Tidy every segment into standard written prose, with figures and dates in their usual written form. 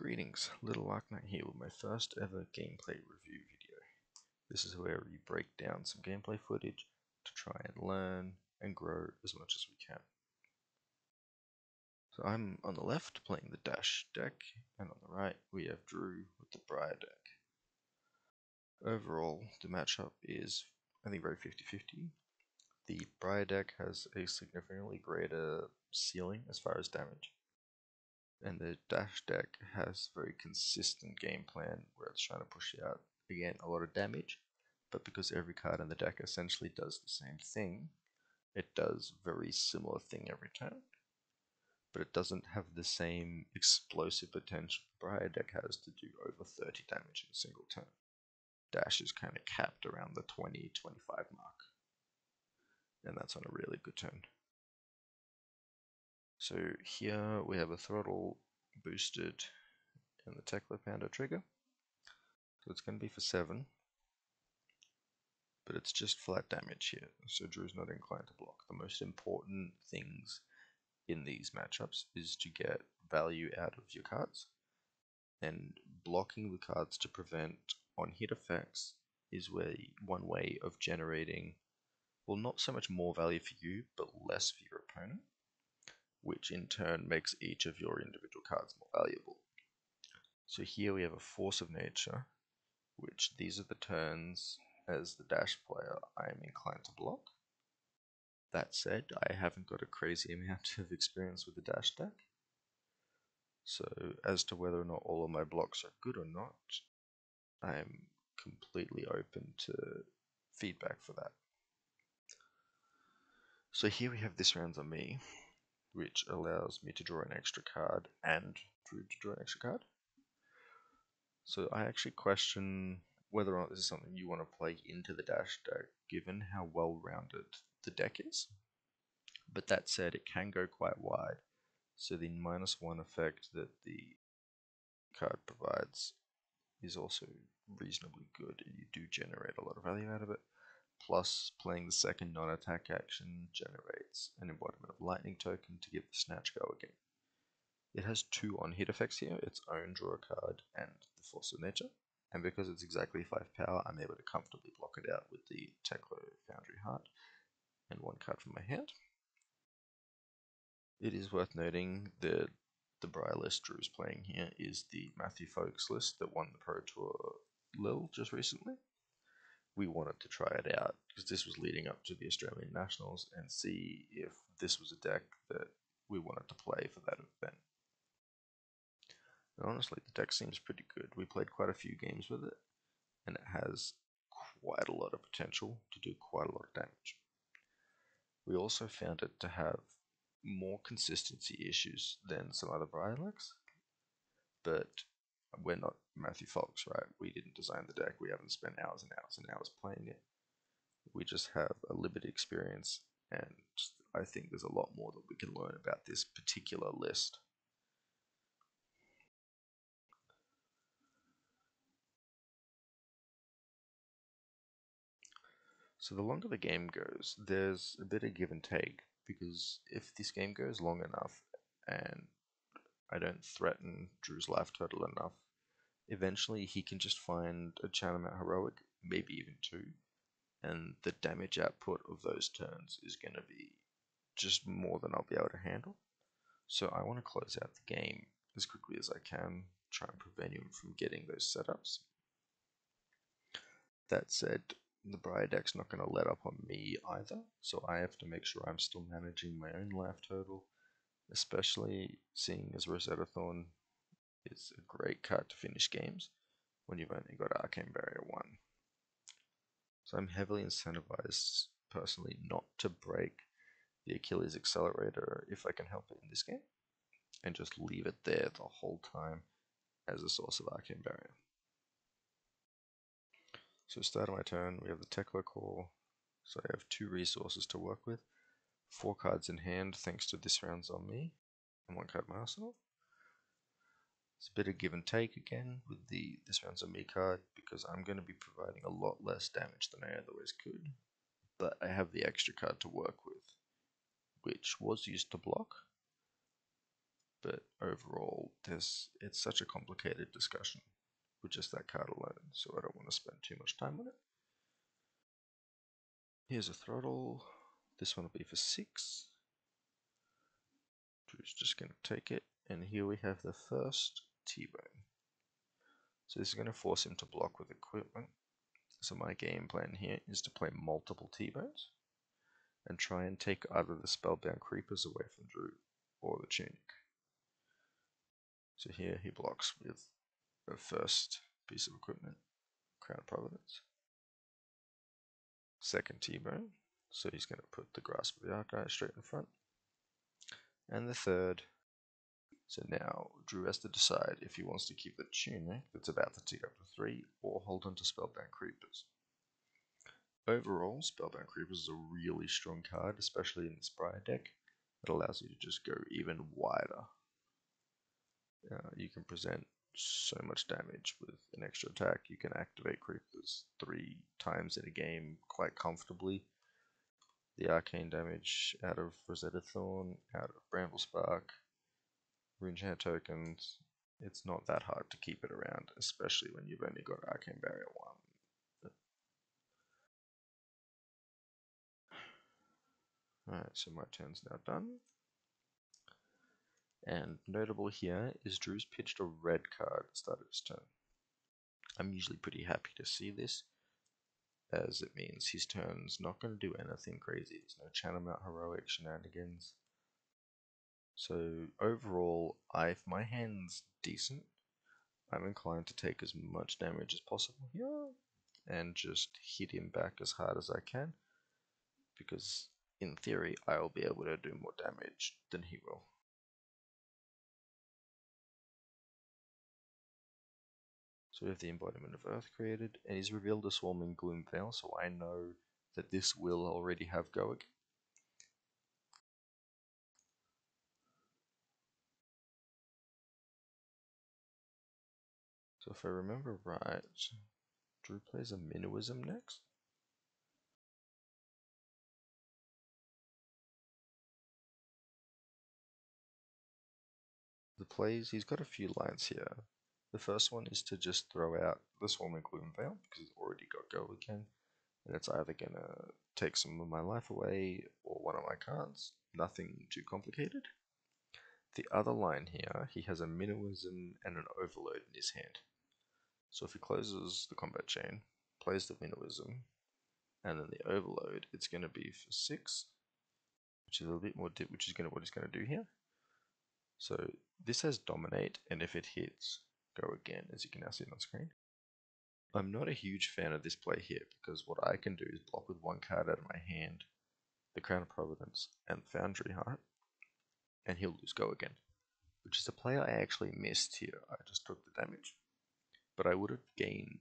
Greetings, Little Arknight here with my first ever gameplay review video. This is where we break down some gameplay footage to try and learn and grow as much as we can. So I'm on the left playing the Dash deck, and on the right we have Drew with the Briar deck. Overall, the matchup is, I think, very 50-50. The Briar deck has a significantly greater ceiling as far as damage, and the Dash deck has a very consistent game plan where it's trying to push out, again, a lot of damage, but because every card in the deck essentially does the same thing, it does very similar thing every turn, but it doesn't have the same explosive potential the Briar deck has to do over 30 damage in a single turn. Dash is kind of capped around the 20-25 mark, and that's on a really good turn. So here we have a throttle boosted in the Tekla Pounder trigger. So it's going to be for 7, but it's just flat damage here, so Drew's not inclined to block. The most important things in these matchups is to get value out of your cards, and blocking the cards to prevent on-hit effects is one way of generating, well, not so much more value for you, but less for your opponent, which in turn makes each of your individual cards more valuable. So here we have a Force of Nature, which these are the turns as the Dash player I am inclined to block. That said, I haven't got a crazy amount of experience with the Dash deck, so as to whether or not all of my blocks are good or not, I am completely open to feedback for that. So here we have This Round's on Me, which allows me to draw an extra card and Drew to draw an extra card. So I actually question whether or not this is something you want to play into the Dash deck, given how well-rounded the deck is. But that said, it can go quite wide, so the -1 effect that the card provides is also reasonably good, and you do generate a lot of value out of it. Plus, playing the second non-attack action generates an embodiment of lightning token to give the snatch go again. It has 2 on-hit effects here, its own draw a card and the Force of Nature, and because it's exactly 5 power, I'm able to comfortably block it out with the Tekla Foundry Heart and 1 card from my hand. It is worth noting that the Briar list Drew's playing here is the Matthew Folks list that won the Pro Tour Lille just recently. We wanted to try it out because this was leading up to the Australian Nationals and see if this was a deck that we wanted to play for that event. And honestly, the deck seems pretty good. We played quite a few games with it, and it has quite a lot of potential to do quite a lot of damage. We also found it to have more consistency issues than some other Briar decks, but we're not Matthew Fox, right? We didn't design the deck. We haven't spent hours and hours and hours playing it. We just have a limited experience, and I think there's a lot more that we can learn about this particular list. So the longer the game goes, there's a bit of give and take, because if this game goes long enough and I don't threaten Drew's life total enough, eventually he can just find a Chanamat Heroic, maybe even 2, and the damage output of those turns is going to be just more than I'll be able to handle. So I want to close out the game as quickly as I can, try and prevent him from getting those setups. That said, the Briar deck's not going to let up on me either, so I have to make sure I'm still managing my own life total, especially seeing as Rosetta Thorn is a great card to finish games when you've only got Arcane Barrier 1. So I'm heavily incentivized personally not to break the Achilles Accelerator if I can help it in this game, and just leave it there the whole time as a source of Arcane Barrier. So start of my turn, we have the Tekla Core, so I have 2 resources to work with, 4 cards in hand thanks to This Round's on Me, and 1 card in my arsenal. It's a bit of give and take again with the This Round's on Me card, because I'm going to be providing a lot less damage than I otherwise could, but I have the extra card to work with, which was used to block, but overall, it's such a complicated discussion with just that card alone, so I don't want to spend too much time on it. Here's a throttle. This one will be for 6. Drew's just going to take it, and here we have the first T-bone. So this is going to force him to block with equipment. So my game plan here is to play multiple T-bones and try and take either the Spellbound Creepers away from Drew or the Tunic. So here he blocks with the first piece of equipment, Crown of Providence. Second T-bone, so he's going to put the Grasp of the Archive straight in front. And the third, so now Drew has to decide if he wants to keep the Tunic that's about to tick up to 3 or hold on to Spellbound Creepers. Overall, Spellbound Creepers is a really strong card, especially in this Briar deck. It allows you to just go even wider. You can present so much damage with an extra attack. You can activate Creepers 3 times in a game quite comfortably. The arcane damage out of Rosetta Thorn, out of Bramble Spark, Runechant tokens, it's not that hard to keep it around, especially when you've only got Arcane Barrier 1. Alright, so my turn's now done. And notable here is Drew's pitched a red card at the start of his turn. I'm usually pretty happy to see this, as it means his turn's not going to do anything crazy. There's no Channel Heroic shenanigans. So overall, if my hand's decent, I'm inclined to take as much damage as possible here and just hit him back as hard as I can, because in theory I'll be able to do more damage than he will. So we have the Embodiment of Earth created, and he's revealed a Swarming Gloom Veil, so I know that this will already have go again. So if I remember right, Drew plays a Minnowism next. The plays, he's got a few lines here. The first one is to just throw out the Swarming Gloom Veil, because he's already got go again, and it's either going to take some of my life away or one of my cards. Nothing too complicated. The other line here, he has a Minnowism and an Overload in his hand. So if he closes the combat chain, plays the Minnowism, and then the Overload, it's going to be for 6, which is a little bit more which is what he's going to do here. So this has Dominate, and if it hits, go again, as you can now see on screen. I'm not a huge fan of this play here, because what I can do is block with one card out of my hand, the Crown of Providence, and Foundry Heart, and he'll lose go again, which is a play I actually missed here. I just took the damage, but I would have gained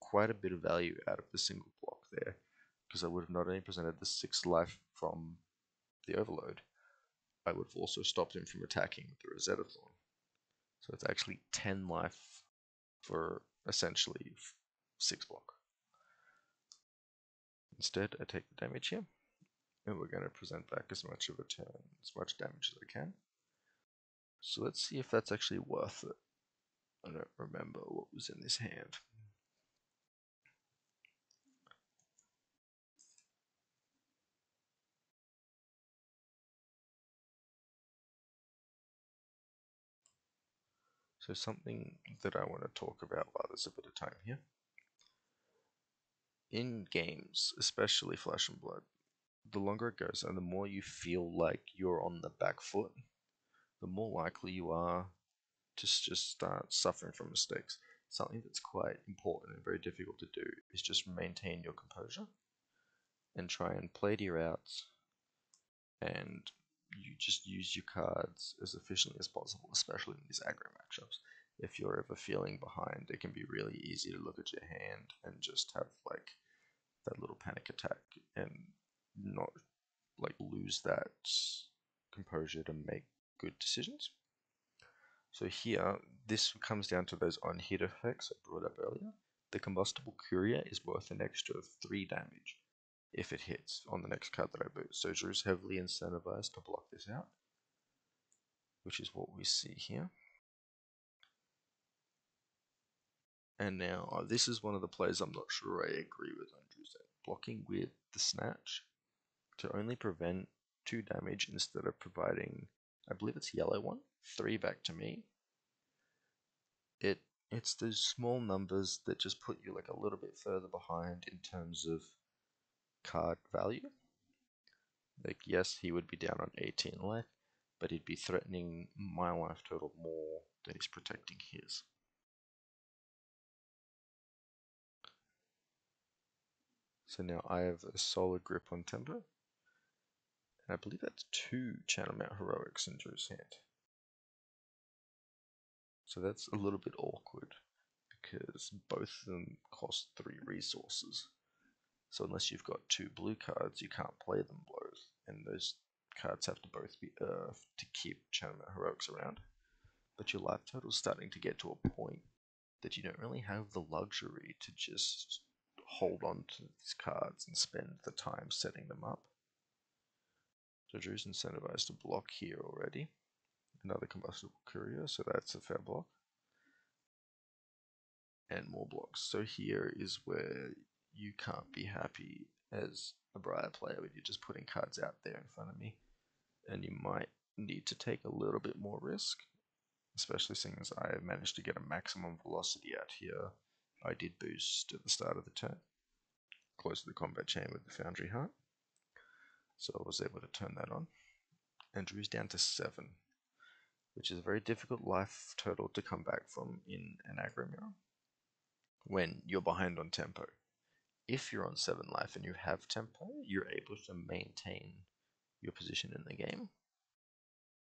quite a bit of value out of the single block there, because I would have not only presented the 6 life from the Overload, I would have also stopped him from attacking with the Rosetta Thorn. So it's actually 10 life for essentially 6 block. Instead, I take the damage here, and we're going to present back as much of a turn, as much damage as I can. So let's see if that's actually worth it. I don't remember what was in this hand. So something that I want to talk about while there's a bit of time here. In games, especially Flesh and Blood, the longer it goes and the more you feel like you're on the back foot, the more likely you are to just start suffering from mistakes. Something that's quite important and very difficult to do is just maintain your composure and try and play to your outs, and you just use your cards as efficiently as possible, especially in these aggro matchups. If you're ever feeling behind, it can be really easy to look at your hand and just have like that little panic attack and not like lose that composure to make good decisions. So here, this comes down to those on-hit effects I brought up earlier. The Combustible Courier is worth an extra 3 damage if it hits on the next card that I boot. So Drew's heavily incentivized to block this out. which is what we see here. And now, this is one of the plays I'm not sure I agree with Andrew's at. Blocking with the snatch to only prevent 2 damage instead of providing, I believe it's yellow one, 3 back to me. It's those small numbers that just put you like a little bit further behind in terms of card value. Like, yes, he would be down on 18 life, but he'd be threatening my life total more than he's protecting his. So now I have a solid grip on tempo, and I believe that's 2 Channel Mount Heroics in Drew's hand. So that's a little bit awkward, because both of them cost 3 resources. So unless you've got 2 blue cards, you can't play them both, and those cards have to both be earthed to keep Channel Mount Heroics around. But your life total's starting to get to a point that you don't really have the luxury to just hold on to these cards and spend the time setting them up. So Drew's incentivized to block here already. Another combustible courier, so that's a fair block. And more blocks. So here is where you can't be happy as a Briar player when you're just putting cards out there in front of me. And you might need to take a little bit more risk, especially seeing as I managed to get a maximum velocity out here. I did boost at the start of the turn, close to the combat chain with the Foundry Heart. So I was able to turn that on. And Drew's down to 7, which is a very difficult life total to come back from in an aggro mirror when you're behind on tempo. If you're on 7 life and you have tempo, you're able to maintain your position in the game.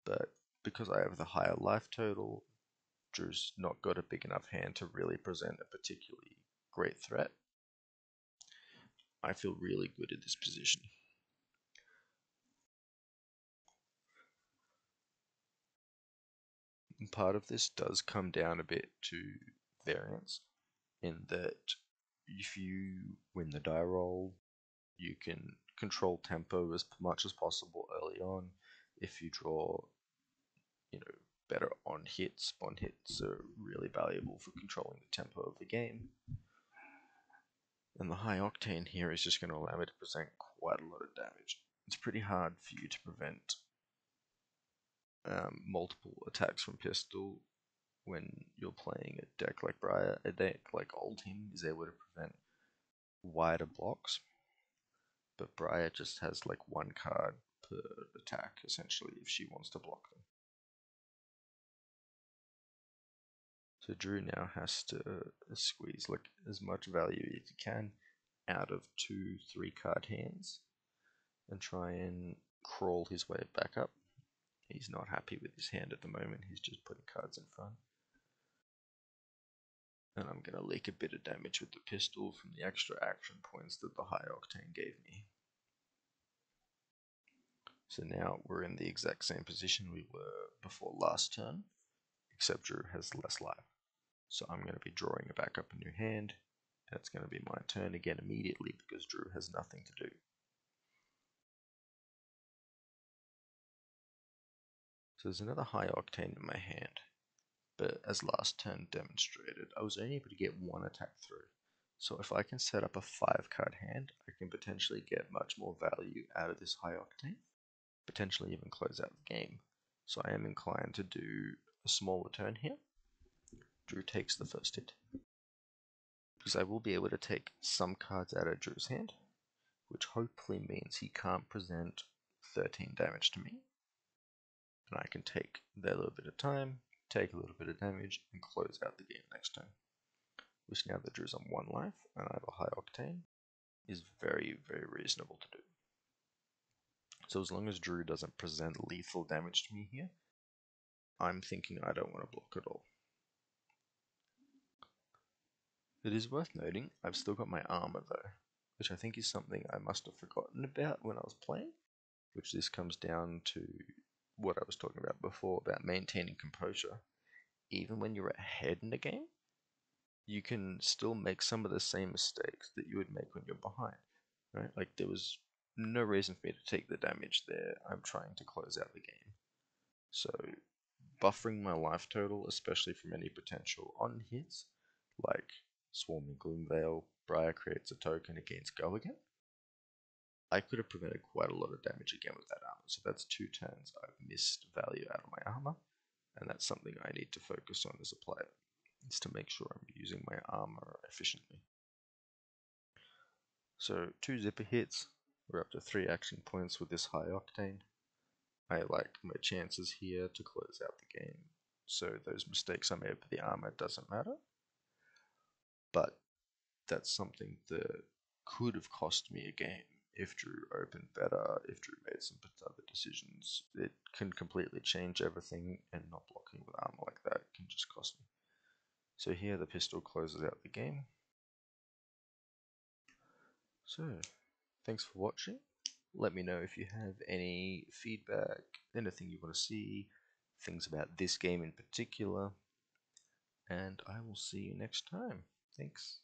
But because I have the higher life total, Drew's not got a big enough hand to really present a particularly great threat. I feel really good at this position. And part of this does come down a bit to variance, in that if you win the die roll, you can control tempo as much as possible early on. If you draw, better on hits are really valuable for controlling the tempo of the game. And the high octane here is just going to allow me to present quite a lot of damage. It's pretty hard for you to prevent multiple attacks from pistol when you're playing a deck like Briar. A deck like Oldhim is able to prevent wider blocks, but Briar just has like 1 card per attack essentially if she wants to block them. So Drew now has to squeeze like as much value as he can out of 2 3-card hands and try and crawl his way back up. He's not happy with his hand at the moment, he's just putting cards in front. And I'm going to leak a bit of damage with the pistol from the extra action points that the high octane gave me. So now we're in the exact same position we were before last turn, except Drew has less life. So I'm going to be drawing a back up a new hand, and it's going to be my turn again immediately because Drew has nothing to do. So there's another high octane in my hand, but as last turn demonstrated, I was only able to get 1 attack through. So if I can set up a 5-card hand, I can potentially get much more value out of this high octane, potentially even close out the game. So I am inclined to do a smaller turn here. Drew takes the first hit, because I will be able to take some cards out of Drew's hand, which hopefully means he can't present 13 damage to me. And I can take that little bit of time, take a little bit of damage, and close out the game next turn. Which now that Drew's on 1 life, and I have a high octane, is very, very reasonable to do. So as long as Drew doesn't present lethal damage to me here, I'm thinking I don't want to block at all. It is worth noting, I've still got my armor though, which I think is something I must have forgotten about when I was playing, which this comes down to what I was talking about before about maintaining composure. Even when you're ahead in the game, you can still make some of the same mistakes that you would make when you're behind, right? Like there was no reason for me to take the damage there. I'm trying to close out the game. So buffering my life total, especially from any potential on hits, like Swarming Gloomveil, Briar creates a token against Go again. I could have prevented quite a lot of damage again with that armor, so that's 2 turns I've missed value out of my armor, and that's something I need to focus on as a player, is to make sure I'm using my armor efficiently. So 2 zipper hits, we're up to 3 action points with this high octane. I like my chances here to close out the game, so those mistakes I made with the armor doesn't matter, but that's something that could have cost me a game if Drew opened better, if Drew made some other decisions. It can completely change everything, and not blocking with armor like that can just cost me. So here the pistol closes out the game. So, thanks for watching. Let me know if you have any feedback, anything you want to see, things about this game in particular, and I will see you next time. Thanks.